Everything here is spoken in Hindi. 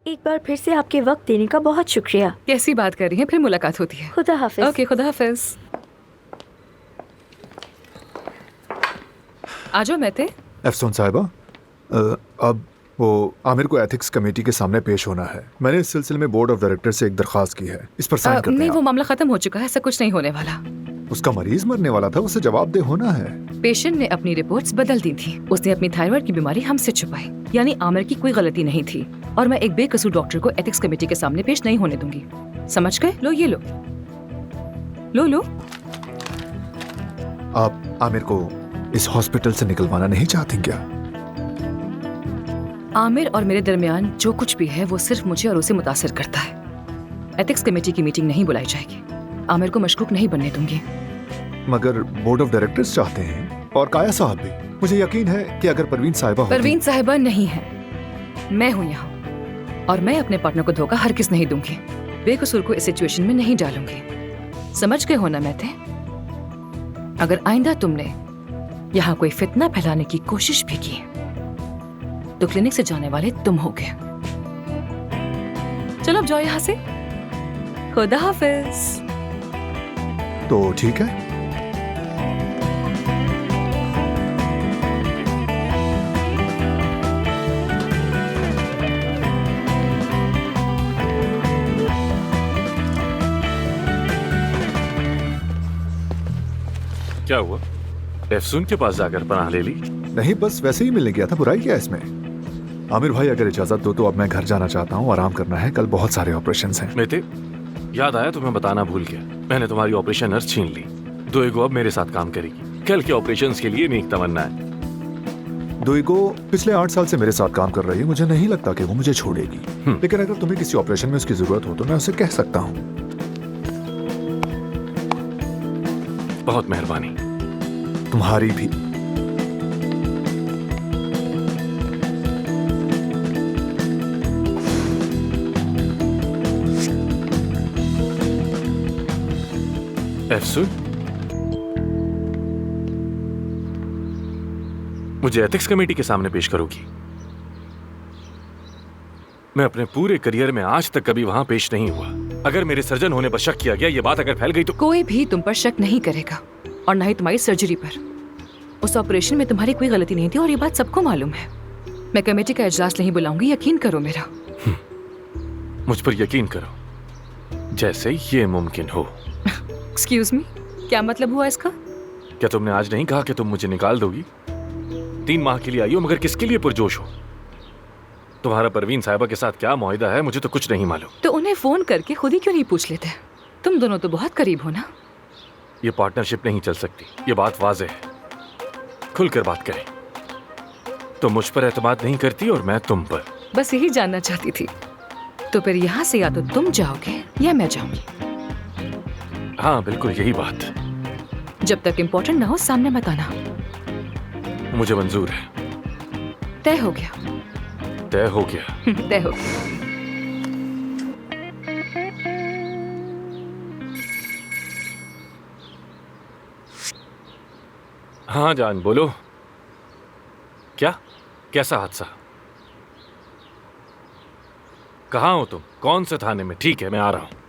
एक बार फिर से आपके वक्त देने का बहुत शुक्रिया। कैसी बात कर रही हैं? फिर मुलाकात होती है। खुदा हाफिज। ओके, खुदा हाफिज। आ जाओ मेहते। अफसून साहिबा, अब वो आमिर को एथिक्स कमेटी के सामने पेश होना है। मैंने इस सिलसिले में बोर्ड ऑफ डायरेक्टर से एक दरखास्त की है, इस पर साइन कर दें नहीं, आप। वो मामला खत्म हो चुका है, ऐसा कुछ नहीं होने वाला। उसका मरीज मरने वाला था, उसे जवाबदेह होना है। पेशेंट ने अपनी रिपोर्ट्स बदल दी थी। उसने अपनी थायराइड की बीमारी हमसे छुपाई, यानी आमिर की कोई गलती नहीं थी। और मैं एक बेकसूर डॉक्टर को एथिक्स कमेटी के सामने पेश नहीं होने दूंगी। समझ गए? लो ये लो लो लो। आप आमिर को इस हॉस्पिटल से निकलवाना नहीं चाहती क्या? आमिर और मेरे दरमियान जो कुछ भी है वो सिर्फ मुझे और उसे मुतासिर करता है। एथिक्स कमेटी की मीटिंग नहीं बुलाई जाएगी। आमिर को मशकूक नहीं बनने दूंगी। मगर बोर्ड ऑफ डायरेक्टर्स चाहते हैं, और काया साहब भी। मुझे यकीन है कि अगर परवीन साहिबा होती... परवीन साहिबा नहीं है, मैं हूं यहाँ, और मैं अपने पार्टनर को धोखा हरगिज़ नहीं दूंगी। बेकसूर को इस सिचुएशन में नहीं डालूंगी। समझ गए हो ना मेहते? अगर आइंदा तुमने यहाँ कोई फितना फैलाने की कोशिश भी की तो क्लिनिक से जाने वाले तुम होगे। चलो अब जाओ यहाँ से। खुदा हाफिज। तो ठीक है। क्या हुआ? अफसून के पास जाकर पनाह ले ली? नहीं, बस वैसे ही मिलने गया था। बुराई क्या है इसमें? आमिर भाई, अगर इजाजत दो तो अब मैं घर जाना चाहता हूँ। आराम करना है, कल बहुत सारे ऑपरेशंस हैं। मेहते, याद आया तुम्हें बताना भूल गया। मैंने तुम्हारी ऑपरेशन नर्स छीन ली। दोएगो अब मेरे साथ काम करेगी। कल के ऑपरेशंस के लिए नेक तमन्ना है। दोएगो पिछले 8 साल से मेरे साथ काम कर रही है। मुझे नहीं लगता कि वो मुझे छोड़ेगी। लेकिन अगर तुम्हें किसी ऑपरेशन में उसकी जरूरत हो तो मैं उसे कह सकता हूँ। बहुत मेहरबानी। तुम्हारी भी। अफसून, मुझे एथिक्स कमेटी के सामने पेश करोगी? मैं अपने पूरे करियर में आज तक कभी वहां पेश नहीं हुआ। अगर मेरे सर्जन होने पर शक किया गया, ये बात अगर फैल गई तो... कोई भी तुम पर शक नहीं करेगा, और न ही तुम्हारी सर्जरी पर। उस ऑपरेशन में तुम्हारी कोई गलती नहीं थी, और ये बात सबको मालूम है। मैं कमेटी का इजलास नहीं बुलाऊंगी, यकीन करो मेरा। मुझ पर यकीन करो, जैसे ये मुमकिन हो। एक्सक्यूज मी, क्या मतलब हुआ इसका? क्या तुमने आज नहीं कहा कि तुम मुझे निकाल दोगी? 3 माह के लिए आई हो, मगर किसके लिए पुरजोश हो? तुम्हारा परवीन साहिबा के साथ क्या मुआहिदा है, मुझे तो कुछ नहीं मालूम। तो उन्हें फोन करके खुद ही क्यों नहीं पूछ लेते? तुम दोनों तो बहुत करीब हो ना। ये पार्टनरशिप नहीं चल सकती, ये बात वाज़ेह है। खुलकर बात करें। तुम मुझ पर एतमाद नहीं करती और मैं तुम पर। बस यही जानना चाहती थी। तो फिर यहाँ से या तो तुम जाओगे या मैं जाऊंगी। हाँ, बिल्कुल यही बात। जब तक इम्पोर्टेंट ना हो सामने मत आना। मुझे मंजूर है। तय हो गया। तय हो गया। तय हो गया। हाँ जान, बोलो। क्या? कैसा हादसा? कहाँ हो तुम? कौन से थाने में? ठीक है, मैं आ रहा हूं।